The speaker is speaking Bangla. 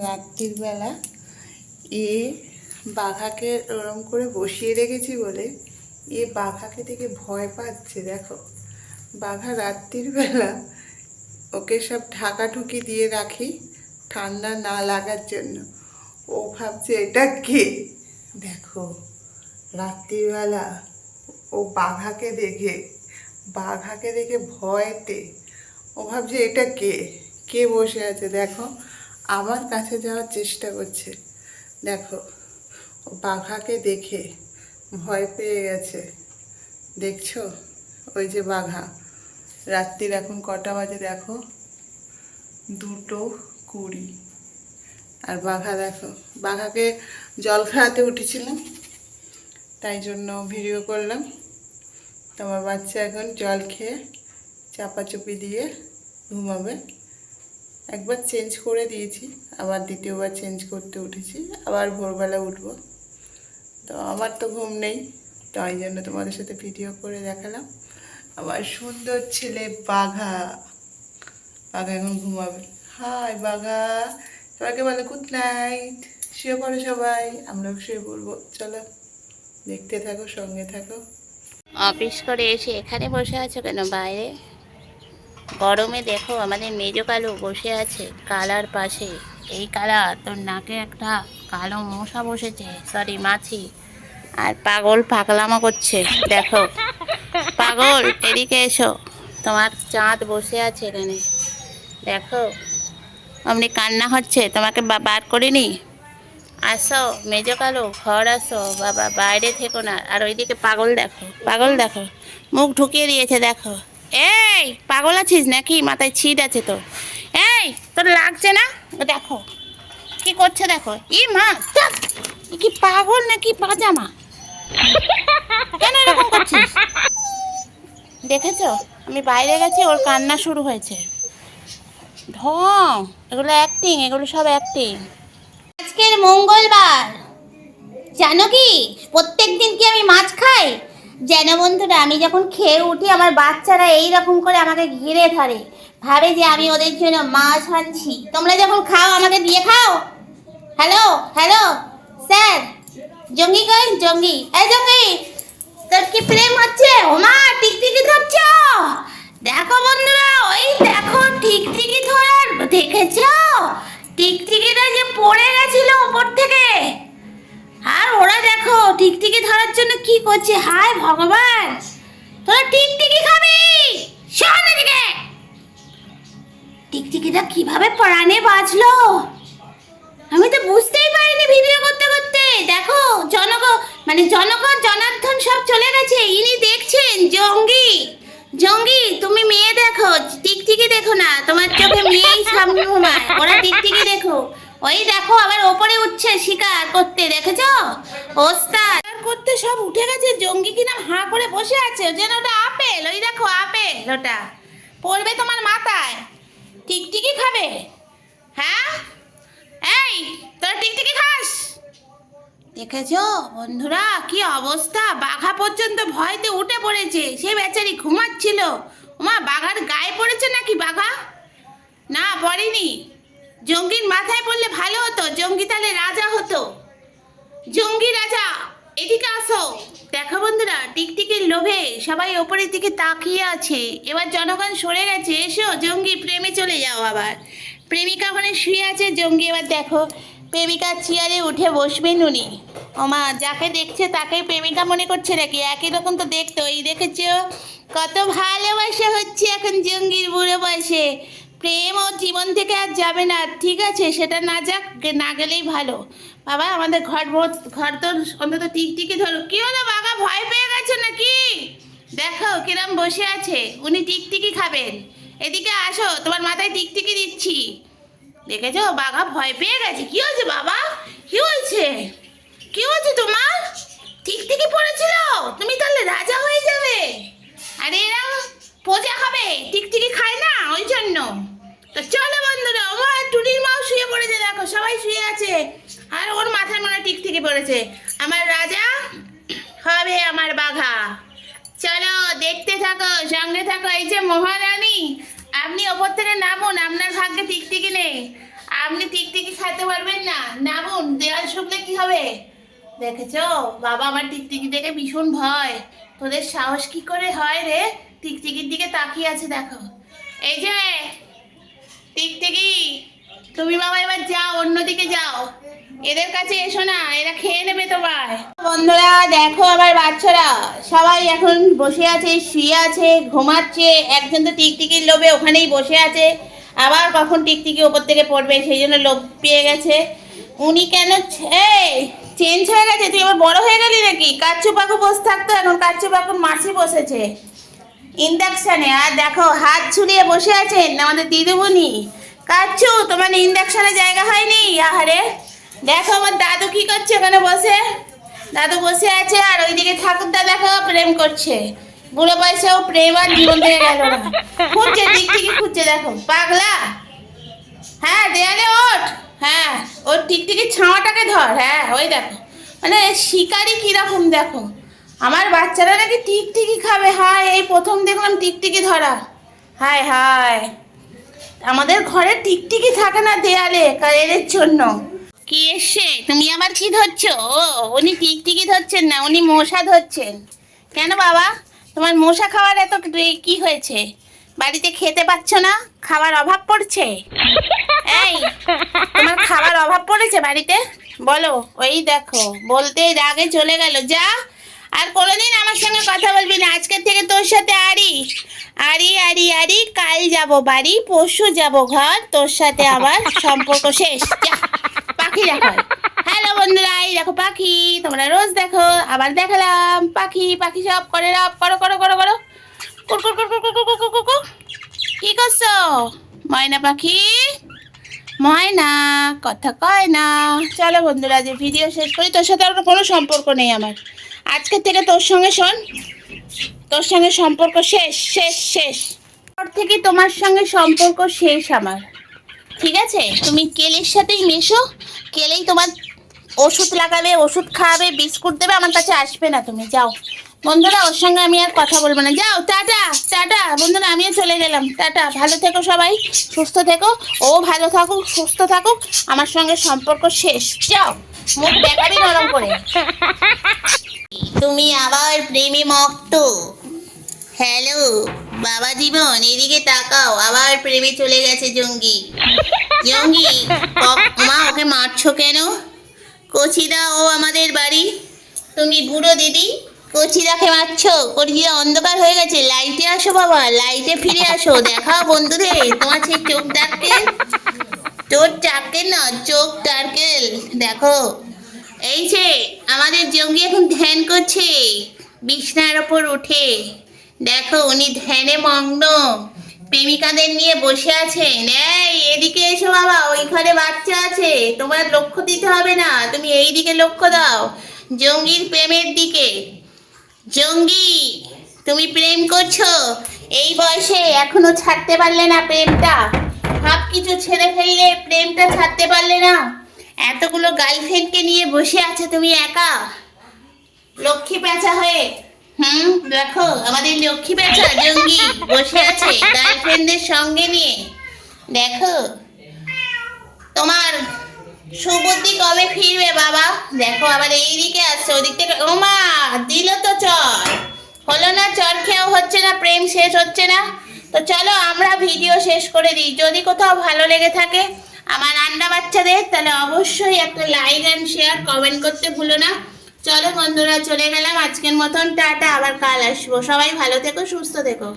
রাত্রির বেলা এ বাঘাকে ওরম করে বসিয়ে রেখেছি বলে এ বাঘাকে দেখে ভয় পাচ্ছে। দেখো, বাঘা রাত্রির বেলা ওকে সব ঢাকাঢুকি দিয়ে রাখি ঠান্ডা না লাগার জন্য। ও ভাবছে এটা কে। দেখো, রাত্রিবেলা ও বাঘাকে দেখে ভয়তে ও ভাবছে এটা কে কে বসে আছে। দেখো, আমার কাছে যাওয়ার চেষ্টা করছে। দেখো, ও বাঘাকে দেখে ভয় পেয়ে গেছে। দেখছো, ওই যে বাঘা। রাত্রির এখন কটা বাজে দেখো, 2:20। আর বাঘা দেখো, বাঘাকে জল খাওয়াতে উঠেছিলাম, তাই জন্য ভিডিও করলাম। তোমার বাচ্চা এখন জল খেয়ে চাপাচুপি দিয়ে ঘুমাবে। একবার চেঞ্জ করে দিয়েছি, আবার দ্বিতীয়বার চেঞ্জ করতে উঠেছি, আবার ভোরবেলা উঠবো। তো আমার তো ঘুম নেই, তাই জন্য তোমাদের সাথে ভিডিও করে দেখালাম। আমার সুন্দর ছেলে বাঘা এখন ঘুমাবে। হাই বাঘা, সবাইকে বলো গুড নাইট। শুয়ে পড়ো সবাই, আমরাও শুয়ে পড়বো। চলো, দেখতে থাকো, সঙ্গে থাকো। অফিস করে এসে এখানে বসে আছো কেন বাইরে? গরমে দেখো আমাদের মেজো কালু বসে আছে কালার পাশে। এই কালা, তোর নাকে একটা কালো মশা বসেছে, সরি মাছি। আর পাগল পাগলামো করছে। দেখো পাগল, এদিকে এসো। তোমার চাঁদ বসে আছে এখানে, দেখো অমনি কান্না হচ্ছে, তোমাকে বার করিনি। আসো মেজো কালো, ঘর আসো বাবা, বাইরে থেকো না। আর ওইদিকে পাগল দেখো, পাগল দেখো, মুখ ঢুকিয়ে দিয়েছে। দেখো, এই পাগল আছিস নাকি? মাথায় ছিট আছে তো? এই তোর লাগছে না? দেখো কি করছে, দেখো। ই মা, কি পাগল নাকি পাজামা? কেন এরকম করছিস? দেখেছো, আমি বাইরে গেছি, ওর কান্না শুরু হয়েছে। ঢং, এগুলো অ্যাক্টিং, এগুলো সব অ্যাক্টিং। আজকের মঙ্গলবার, জানো কি প্রত্যেক দিন কি আমি মাছ খাই? যেন বন্ধুরা, আমি যখন খেয়ে উঠি আমার বাচ্চারা এই রকম করে আমাকে ঘিরে ধরে, ভাবে যে আমি ওদের জন্য মাছ আনছি। তোমরা যখন খাও আমাকে দিয়ে খাও। হ্যালো হ্যালো স্যার, জঙ্গি কই? জঙ্গি, এই জঙ্গি, তোর কি প্রেম হচ্ছে? ওমা টিকটিকি ধরছ? দেখো বন্ধুরা, ওই দেখো টিকটিকি ধরার, দেখেছো টিকটিকিটা যে পড়ে গেছিল উপর থেকে। আর ওরা দেখো টিকটিকি ধরার জন্য কি করছে। হায় ভগবান, তোরা টিকটিকি খাবি? শোন এদিকে, টিকটিকিটা কিভাবে প্রাণে বাঁচলো আমি তো বুঝতেই পারিনি ভিডিও করতে করতে। দেখো জনগণ জনার্দন সব চলে গেছে। ইনি দেখছেন জঙ্গি। জঙ্গি, তুমি মেয়ে দেখো, টিকটিকি দেখো না। তোমার চোখে মেয়েই সামনে ঘুমায়, ওরা টিকটিকি দেখো। ওই দেখো আবার ওপরে উঠছে শিকার করতে, দেখেছো? ওস্তাদ করতে সব উঠে গেছে। জঙ্গি কিনা হাঁ করে বসে আছে, যেন ওটা আপেল। ওই দেখো আপেল, ওটা পড়বে তোমার মাথায়। টিকটিকি খাবে? হ্যাঁ, এই তোরা টিকটিকি খাস? দেখেছো বন্ধুরা কি অবস্থা? বাঘা পর্যন্ত ভয়তে উঠে পড়েছে, সে বেচারি ঘুমাচ্ছিল। ওমা, বাঘার গায়ে পড়েছে নাকি বাঘা? না পড়েনি। জঙ্গির মাথায় পড়লে ভালো হতো, জঙ্গি তাহলে রাজা হতো। জঙ্গি রাজা, এদিকে আসো। দেখো বন্ধুরা, টিকটিকির লোভে সবাই ওপরের দিকে তাকিয়ে আছে। এবার জনগণ সরে গেছে। এসো জঙ্গি, প্রেমে চলে যাও। আবার প্রেমিকা ওখানে শুয়ে আছে। জঙ্গি এবার দেখো প্রেমিকার চেয়ারে উঠে বসবেন উনি। ওমা, যাকে দেখছে তাকে প্রেমিকা মনে করছে নাকি? একই রকম তো দেখতো। এই দেখেছো কত ভালোবাসা হচ্ছে এখন জঙ্গির বুড়ো বয়সে। প্রেম ও জীবন থেকে আর যাবে না, ঠিক আছে? সেটা না যাক, না গেলেই ভালো। বাবা, আমাদের ঘর তো অন্তত টিকটিকি ধরো। কি হলো বাবা, ভয় পেয়ে গেছো নাকি? দেখো কিরম বসে আছে, উনি টিকটিকি খাবেন। এদিকে আসো, তোমার মাথায় টিকটিকি দিচ্ছি। দেখেছো বাঘা ভয় পেয়ে গেছে। কি হয়েছে বাবা, কি হয়েছে? কি হয়েছে তোমার? টিকটিকি পড়েছিল, তুমি তাহলে রাজা হয়ে যাবে। আরে এরা প্রজা হবে, টিকটিকি খায় না, ওই জন্য। তো চলো বন্ধুরা, আমার টুনির মাও শুয়ে পড়েছে। দেখো সবাই শুয়ে আছে, আর ওর মাথায় মনে টিকটিকি পড়েছে। আমার রাজা হবে আমার বাঘা। চলো দেখতে থাকো, সঙ্গে থাকো। এই যে মহারানী, আপনি ওপর থেকে নামুন, আপনার ভাগ্যে টিকটিকি নেই। আপনি টিকটিকি খেতে পারবেন না, না বোন, দেওয়াল শুকলে কি হবে? দেখেছো বাবা, আমার টিকটিকি দেখে ভীষণ ভয়। তোদের সাহস কি করে হয় রে? টিকটিকির দিকে তাকিয়ে আছে দেখো। এই যে টিকটিকি, তুমি বাবা এবার যাও, অন্যদিকে যাও, এদের কাছে এসো না, এরা খেয়ে নেবে তোমার। বন্ধুরা দেখো, আমার বাচ্চারা সবাই এখন বসে আছে, শুয়ে আছে, ঘুমাচ্ছে। একজন তো টিকটিকির লোভে ওখানেই বসে আছে, আবার কখন টিকটিকি ওপর থেকে পড়বে সেই জন্য লোভ পেয়ে গেছে। উনি কেন এই চেঞ্জ হয়ে গেছে? তুই আবার বড় হয়ে গেলি নাকি? কাচ্চু পাকু বসে থাকতো, এখন কাচ্চু পাকুর মাসি বসেছে ইন্ডাকশানে। আর দেখো হাত ঝুলিয়ে বসে আছেন আমাদের দিদিমণি। কাচ্চু, তোমার ইন্ডাকশানে জায়গা হয়নি? আহারে, দেখো আমার দাদু কি করছে ওখানে বসে। দাদু বসে আছে, আর ওইদিকে ঠাকুরদা দেখো প্রেম করছে। বুড়ো বয়সেও প্রেম আর জীবন থেকে গেল না, খুঁজছে টিকটিকি খুঁজছে। দেখো পাগলা, হ্যাঁ দেয়ালে ওঠ, হ্যাঁ ওর টিকটিকির ছাওয়াটাকে ধর। হ্যাঁ ওই দেখো, মানে শিকারি কিরকম দেখো। আমার বাচ্চারা নাকি টিকটিকি খাবে, হায় এই প্রথম দেখলাম টিকটিকি ধরা। হায় হায়, আমাদের ঘরে টিকটিকি থাকে না দেয়ালে এদের জন্য। কি এসছে? তুমি আবার কি ধরছো? ও, উনি টিকটিকি ধরছেন না, উনি মশা ধরছেন। কেন বাবা, তোমার মশা খাওয়ার এত কি হয়েছে? বাড়িতে খেতে পাচ্ছ না? খাবার অভাব পড়ছে? এই, তোমার খাবার অভাব পড়েছে বাড়িতে? বলো। ওই দেখো, বলতেই রাগে চলে গেল। যা, আর কোনোদিন আমার সঙ্গে কথা বলবি না। আজকের থেকে তোর সাথে আরি আরি আরি আরি, কাল যাব বাড়ি, পরশু যাব ঘর, তোর সাথে আমার সম্পর্ক শেষ। যা, পাখি দেখো। হ্যালো বন্ধুরা, এই দেখো পাখি, তোমরা রোজ দেখো, আবার দেখালাম পাখি। পাখি সব করে, রব করো করো করো করো, কুর কুর কুর কুর কুর কুর কুর কুর কুর। কি করছো ময়না পাখি? ময়না কথা কয় না। চলো বন্ধুরা, যে ভিডিও শেষ করি। তোর সাথে আর কোনো সম্পর্ক নেই আমার আজকের থেকে। তোর সঙ্গে শোন, তোর সঙ্গে সম্পর্ক শেষ শেষ শেষ। পর থেকে তোমার সঙ্গে সম্পর্ক শেষ আমার, ঠিক আছে? তুমি কেলের সাথেই মেশো, কেলেই তোমার ওষুধ লাগাবে, ওষুধ খাওয়াবে, বিস্কুট দেবে, আমার কাছে আসবে না তুমি। যাও বন্ধুরা, ওর সঙ্গে আমি আর কথা বলবো না। যাও, টাটা টাটা বন্ধুরা, আমিও চলে গেলাম। টাটা, ভালো থেকো সবাই, সুস্থ থেকো, ও ভালো থাকুক, সুস্থ থাকুক। আমার সঙ্গে সম্পর্ক শেষ। যাও, মুখ দেখাবি নরম করে। তুমি আবার প্রেমে মত্ত। হ্যালো বাবা জীবন, এদিকে তাকাও, আবার প্রেমে চলে গেছে জঙ্গি। জঙ্গি, মা ওকে মারছো কেন? কচিদা ও আমাদের বাড়ি, তুমি বুড়ো দিদি কচিদাকে মারছো? কচিদা অন্ধকার হয়ে গেছে, লাইটে আসো বাবা, লাইটে ফিরে আসো। দেখাও বন্ধুদের তোমার সেই চোখ ডাক্কেল, চোখ ডাক্কেল না, চোখ ডাক্কেল দেখো। এই যে আমাদের জঙ্গি এখন ধ্যান করছে বিছনার ওপর উঠে। দেখো উনি ধ্যানে মগ্ন, প্রেমিকাদের নিয়ে বসে আছেন। এই এদিকে এসো বাবা, ওইখানে বাচ্চা আছে, তোমার লক্ষ্য দিতে হবে না, তুমি এই দিকে লক্ষ্য দাও, জঙ্গির প্রেমের দিকে। জঙ্গি, তুমি প্রেম করছো এই বয়সে, এখনো ছাড়তে পারলে না প্রেমটা? সব কিছু ছেড়ে ফেললে, প্রেমটা ছাড়তে পারলে না? এতগুলো গার্লফ্রেন্ডকে নিয়ে বসে আছে তুমি একা, লক্ষ্মী পেঁচা হয়ে। দেখো আমাদের লক্ষ্মী পেঁচা জঙ্গি বসে আছে গার্লফ্রেন্ডদের সঙ্গে নিয়ে। দেখো তোমার সুবুদ্ধি কবে ফিরবে বাবা? দেখো আবার এইদিকে আসছে, ওদিক থেকে। ওমা, দিল তো চর, হলো না? চর খেয়েও হচ্ছে না, প্রেম শেষ হচ্ছে না। তো চলো আমরা ভিডিও শেষ করে দিই। যদি কোথাও ভালো লেগে থাকে আমার আন্ডা বাচ্চাদের, তাহলে অবশ্যই একটা লাইক অ্যান্ড শেয়ার, কমেন্ট করতে ভুলো না। চলো বন্ধুরা, চলে গেলাম আজকের মতন, টাটা, আবার কাল আসবো। সবাই ভালো থেকো, সুস্থ থেকো।